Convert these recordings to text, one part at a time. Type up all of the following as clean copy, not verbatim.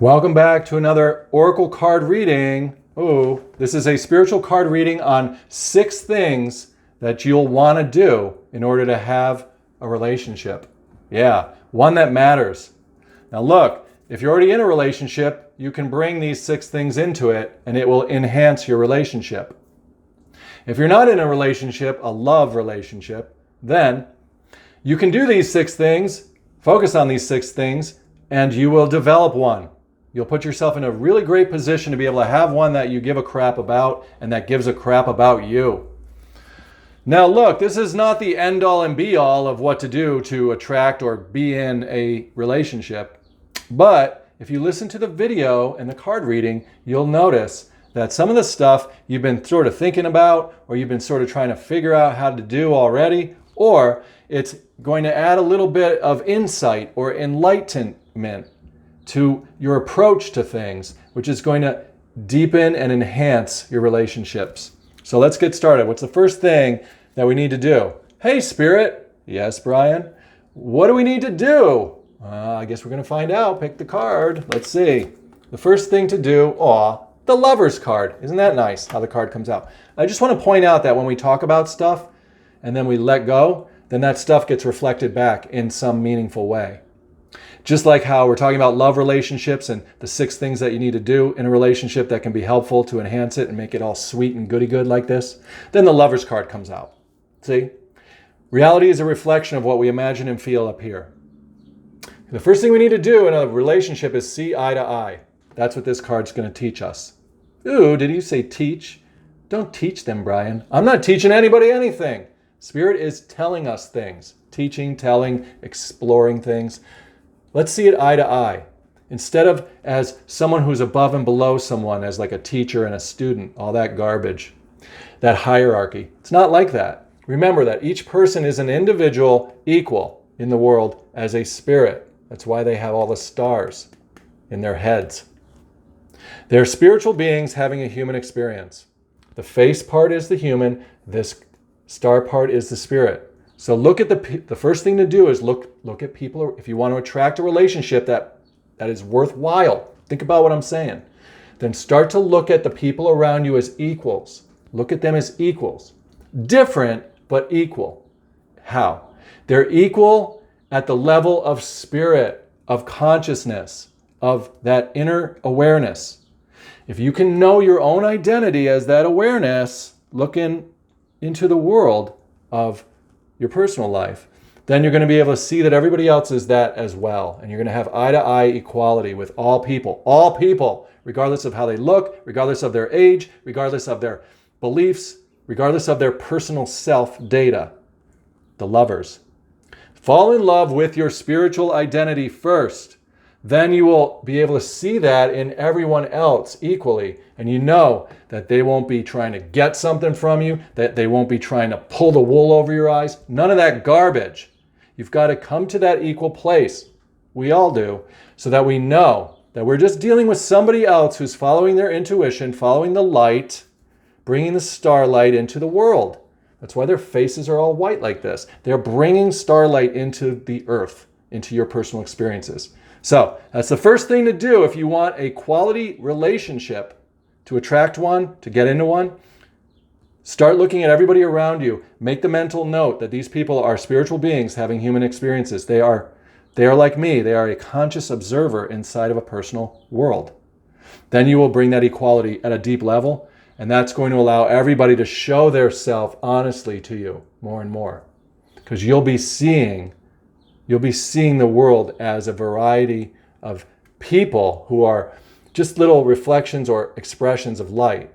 Welcome back to another Oracle card reading. Oh, this is a spiritual card reading on 6 things that you'll want to do in order to have a relationship. Yeah, one that matters. Now look, if you're already in a relationship, you can bring these 6 things into it and it will enhance your relationship. If you're not in a relationship, a love relationship, then you can do these 6 things, focus on these 6 things, and you will develop one. You'll put yourself in a really great position to be able to have one that you give a crap about and that gives a crap about you. Now look, this is not the end all and be all of what to do to attract or be in a relationship. But if you listen to the video and the card reading, you'll notice that some of the stuff you've been sort of thinking about, or you've been sort of trying to figure out how to do already, or it's going to add a little bit of insight or enlightenment to your approach to things, which is going to deepen and enhance your relationships. So let's get started. What's the first thing that we need to do? Hey, Spirit. Yes, Brian. What do we need to do? I guess we're going to find out. Pick the card. Let's see. The first thing to do, the Lover's card. Isn't that nice how the card comes out? I just want to point out that when we talk about stuff and then we let go, then that stuff gets reflected back in some meaningful way. Just like how we're talking about love relationships and the 6 things that you need to do in a relationship that can be helpful to enhance it and make it all sweet and goody-good like this, then the Lover's card comes out. See? Reality is a reflection of what we imagine and feel up here. The first thing we need to do in a relationship is see eye to eye. That's what this card's going to teach us. Ooh, did you say teach? Don't teach them, Brian. I'm not teaching anybody anything. Spirit is telling us things. Teaching, telling, exploring things. Let's see it eye to eye. Instead of as someone who's above and below someone, as like a teacher and a student, all that garbage, that hierarchy. It's not like that. Remember that each person is an individual equal in the world as a spirit. That's why they have all the stars in their heads. They're spiritual beings having a human experience. The face part is the human, this star part is the spirit. So look at the first thing to do is look at people. If you want to attract a relationship that is worthwhile, think about what I'm saying. Then start to look at the people around you as equals. Look at them as equals. Different, but equal. How? They're equal at the level of spirit, of consciousness, of that inner awareness. If you can know your own identity as that awareness, looking into the world of your personal life, then you're going to be able to see that everybody else is that as well. And you're going to have eye-to-eye equality with all people, regardless of how they look, regardless of their age, regardless of their beliefs, regardless of their personal self-data. The lovers. Fall in love with your spiritual identity first. Then you will be able to see that in everyone else equally. And you know that they won't be trying to get something from you, that they won't be trying to pull the wool over your eyes. None of that garbage. You've got to come to that equal place. We all do. So that we know that we're just dealing with somebody else who's following their intuition, following the light, bringing the starlight into the world. That's why their faces are all white like this. They're bringing starlight into the earth, into your personal experiences. So that's the first thing to do if you want a quality relationship, to attract one, to get into one. Start looking at everybody around you. Make the mental note that these people are spiritual beings having human experiences. They are like me. They are a conscious observer inside of a personal world. Then you will bring that equality at a deep level, and that's going to allow everybody to show their self honestly to you more and more. Because you'll be seeing the world as a variety of people who are just little reflections or expressions of light.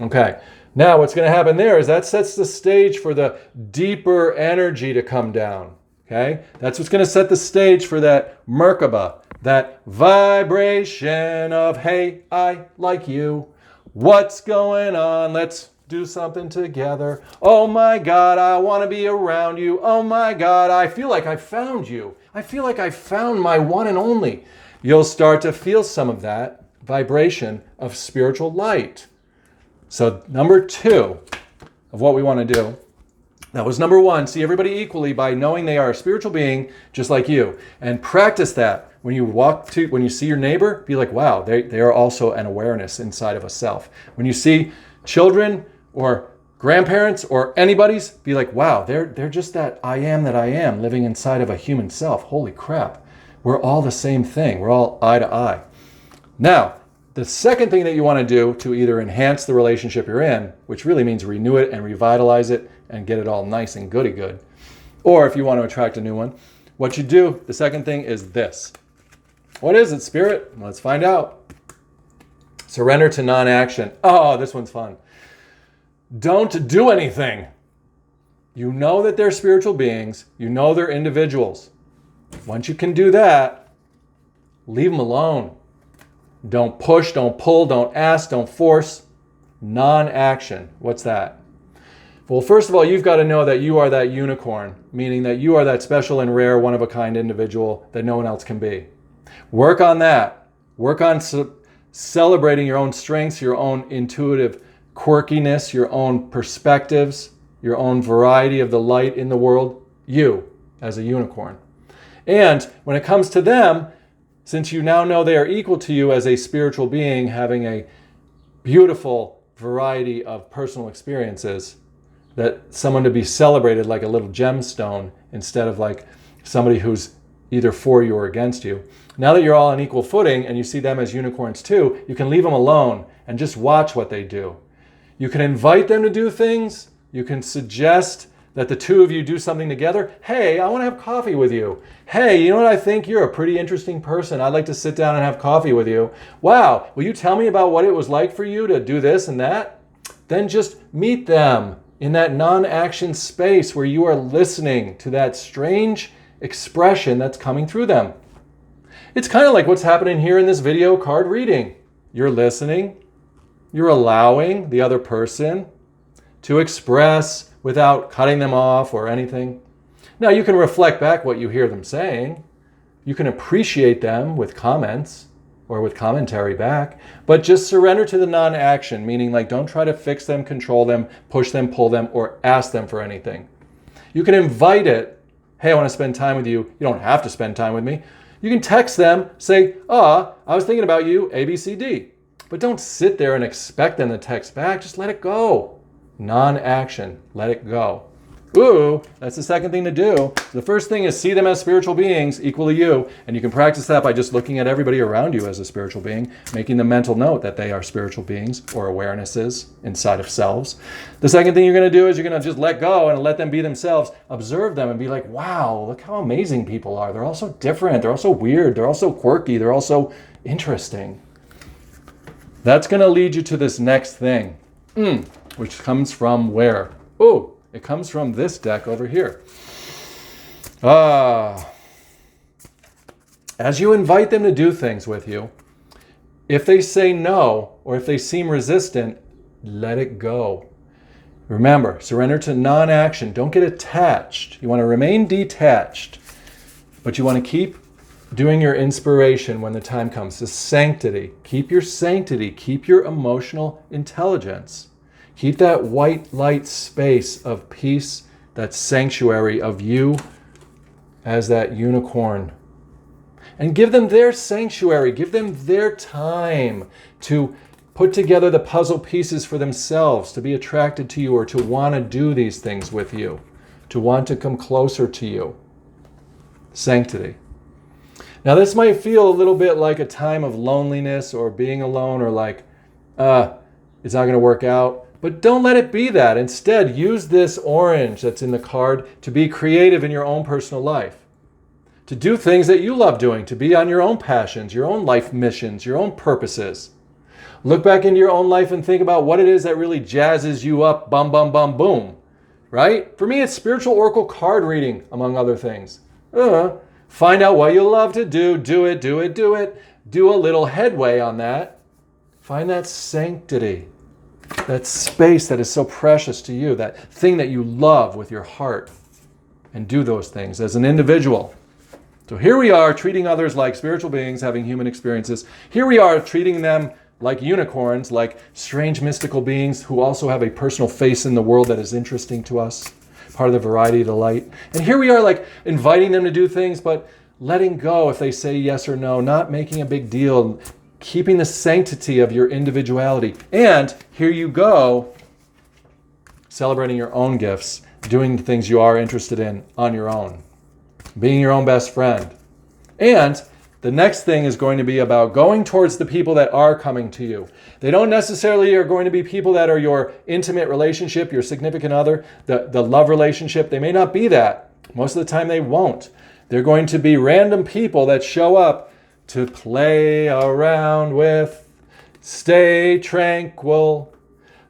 Okay, now what's going to happen there is that sets the stage for the deeper energy to come down. Okay, that's what's going to set the stage for that Merkaba, that vibration of, hey, I like you. What's going on? Let's do something together. Oh my God, I want to be around you. Oh my God, I feel like I found you. I feel like I found my one and only. You'll start to feel some of that vibration of spiritual light. So number 2 of what we want to do, that was number 1, see everybody equally by knowing they are a spiritual being just like you. And practice that When you see your neighbor, be like, wow, they are also an awareness inside of a self. When you see children or grandparents or anybody's, be like, wow, they're just that I am living inside of a human self. Holy crap. We're all the same thing. We're all eye to eye. Now, the second thing that you want to do to either enhance the relationship you're in, which really means renew it and revitalize it and get it all nice and goody good, or if you want to attract a new one, what you do, the second thing is this. What is it, Spirit? Let's find out. Surrender to non-action. Oh, this one's fun. Don't do anything. You know that they're spiritual beings. You know they're individuals. Once you can do that, leave them alone. Don't push, don't pull, don't ask, don't force. Non-action. What's that? Well, first of all, you've got to know that you are that unicorn, meaning that you are that special and rare, one-of-a-kind individual that no one else can be. Work on that. Work on celebrating your own strengths, your own intuitive quirkiness, your own perspectives, your own variety of the light in the world, you as a unicorn. And when it comes to them, since you now know they are equal to you as a spiritual being having a beautiful variety of personal experiences, that someone to be celebrated like a little gemstone instead of like somebody who's either for you or against you. Now that you're all on equal footing and you see them as unicorns too, you can leave them alone and just watch what they do. You can invite them to do things. You can suggest that the two of you do something together. Hey, I want to have coffee with you. Hey, you know what? I think you're a pretty interesting person. I'd like to sit down and have coffee with you. Wow, will you tell me about what it was like for you to do this and that? Then just meet them in that non-action space where you are listening to that strange expression that's coming through them. It's kind of like what's happening here in this video card reading. You're listening. You're allowing the other person to express without cutting them off or anything. Now you can reflect back what you hear them saying. You can appreciate them with comments or with commentary back, but just surrender to the non-action, meaning like don't try to fix them, control them, push them, pull them, or ask them for anything. You can invite it. Hey, I want to spend time with you. You don't have to spend time with me. You can text them, say, I was thinking about you, A, B, C, D. But don't sit there and expect them to text back. Just let it go. Non-action. Let it go. Ooh, that's the second thing to do. The first thing is see them as spiritual beings equal to you. And you can practice that by just looking at everybody around you as a spiritual being, making the mental note that they are spiritual beings or awarenesses inside of selves. The second thing you're going to do is you're going to just let go and let them be themselves. Observe them and be like, wow, look how amazing people are. They're all so different. They're all so weird. They're all so quirky. They're all so interesting. That's going to lead you to this next thing, which comes from where? Oh, it comes from this deck over here. As you invite them to do things with you, if they say no or if they seem resistant, let it go. Remember, surrender to non-action. Don't get attached. You want to remain detached, but you want to keep doing your inspiration when the time comes. The sanctity. Keep your sanctity. Keep your emotional intelligence. Keep that white light space of peace, that sanctuary of you as that unicorn. And give them their sanctuary. Give them their time to put together the puzzle pieces for themselves, to be attracted to you or to want to do these things with you, to want to come closer to you. Sanctity. Now this might feel a little bit like a time of loneliness or being alone or like, it's not going to work out. But don't let it be that. Instead, use this orange that's in the card to be creative in your own personal life. To do things that you love doing, to be on your own passions, your own life missions, your own purposes. Look back into your own life and think about what it is that really jazzes you up, bum, bum, bum, boom. Right? For me, it's spiritual oracle card reading, among other things. Find out what you love to do. Do it, do it, do it. Do a little headway on that. Find that sanctity. That space that is so precious to you, that thing that you love with your heart, and do those things as an individual. So here we are treating others like spiritual beings having human experiences. Here we are treating them like unicorns, like strange mystical beings who also have a personal face in the world that is interesting to us, part of the variety of the light. And here we are like inviting them to do things, but letting go if they say yes or no, not making a big deal, keeping the sanctity of your individuality. And here you go, celebrating your own gifts, doing the things you are interested in on your own, being your own best friend. And the next thing is going to be about going towards the people that are coming to you. They don't necessarily are going to be people that are your intimate relationship, your significant other, the love relationship. They may not be that. Most of the time they won't. They're going to be random people that show up to play around with, stay tranquil,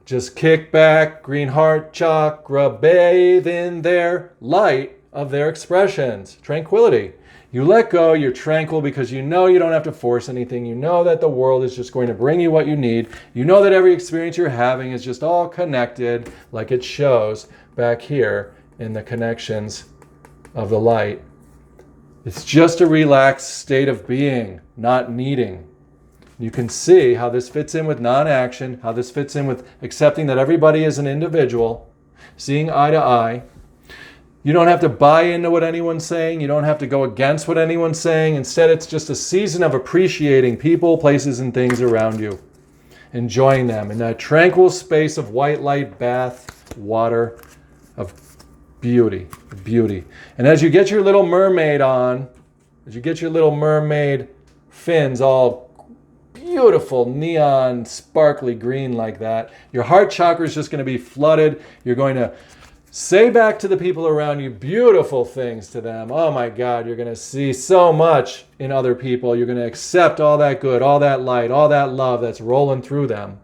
just kick back, green heart chakra, bathe in their light of their expressions, tranquility. You let go, you're tranquil because you know you don't have to force anything. You know that the world is just going to bring you what you need. You know that every experience you're having is just all connected, like it shows back here in the connections of the light. It's just a relaxed state of being, not needing. You can see how this fits in with non-action, how this fits in with accepting that everybody is an individual, seeing eye to eye. You don't have to buy into what anyone's saying. You don't have to go against what anyone's saying. Instead, it's just a season of appreciating people, places, and things around you. Enjoying them in that tranquil space of white light bath, water, of beauty. And as you get your little mermaid on, as you get your little mermaid fins all beautiful, neon, sparkly green like that, your heart chakra is just going to be flooded. You're going to say back to the people around you beautiful things to them. Oh my God, you're going to see so much in other people. You're going to accept all that good, all that light, all that love that's rolling through them.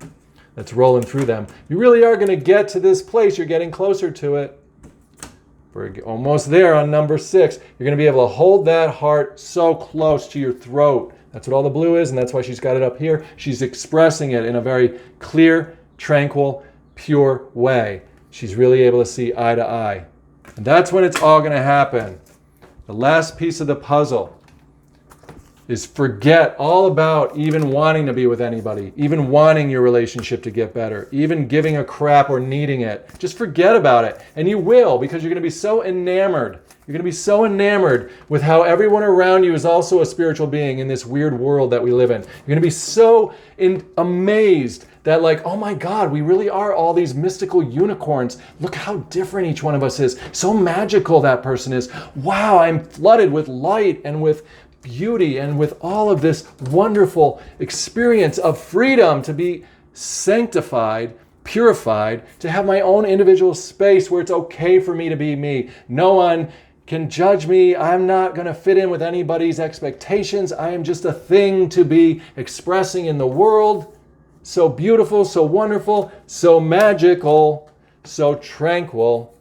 You really are going to get to this place. You're getting closer to it. We're almost there on number 6. You're going to be able to hold that heart so close to your throat. That's what all the blue is, and that's why she's got it up here. She's expressing it in a very clear, tranquil, pure way. She's really able to see eye to eye. And that's when it's all going to happen. The last piece of the puzzle is forget all about even wanting to be with anybody, even wanting your relationship to get better, even giving a crap or needing it. Just forget about it. And you will, because you're going to be so enamored. You're going to be so enamored with how everyone around you is also a spiritual being in this weird world that we live in. You're going to be so amazed that like, oh my God, we really are all these mystical unicorns. Look how different each one of us is. So magical that person is. Wow, I'm flooded with light and with beauty and with all of this wonderful experience of freedom to be sanctified, purified, to have my own individual space where it's okay for me to be me. No one can judge me. I'm not going to fit in with anybody's expectations. I am just a thing to be expressing in the world. So beautiful, so wonderful, so magical, so tranquil.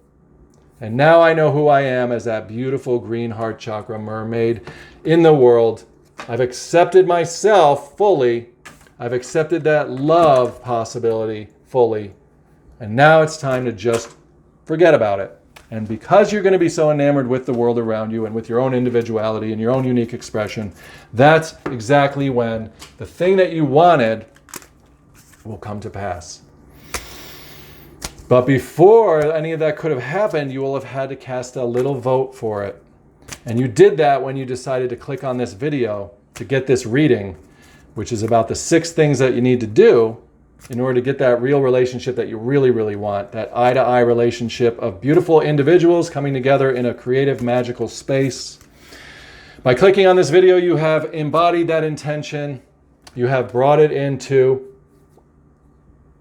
And now I know who I am as that beautiful green heart chakra mermaid in the world. I've accepted myself fully. I've accepted that love possibility fully. And now it's time to just forget about it. And because you're going to be so enamored with the world around you and with your own individuality and your own unique expression, that's exactly when the thing that you wanted will come to pass. But before any of that could have happened, you will have had to cast a little vote for it. And you did that when you decided to click on this video to get this reading, which is about the 6 things that you need to do in order to get that real relationship that you really, really want, that eye-to-eye relationship of beautiful individuals coming together in a creative, magical space. By clicking on this video, you have embodied that intention. You have brought it into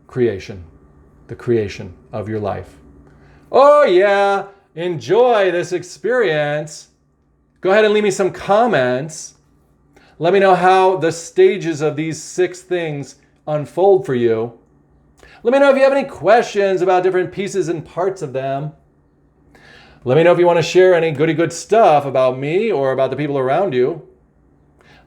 creation, the creation of your life. Oh yeah, enjoy this experience. Go ahead and leave me some comments. Let me know how the stages of these 6 things unfold for you. Let me know if you have any questions about different pieces and parts of them. Let me know if you want to share any goody good stuff about me or about the people around you.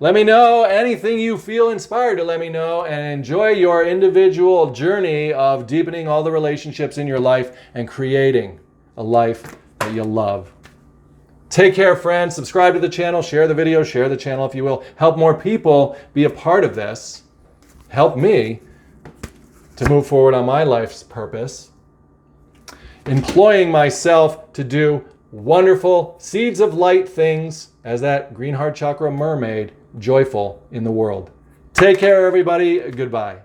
Let me know anything you feel inspired to let me know, and enjoy your individual journey of deepening all the relationships in your life and creating a life that you love. Take care, friends. Subscribe to the channel, share the video, share the channel if you will. Help more people be a part of this. Help me to move forward on my life's purpose. Employing myself to do wonderful seeds of light things as that green heart chakra mermaid, joyful in the world. Take care, everybody. Goodbye.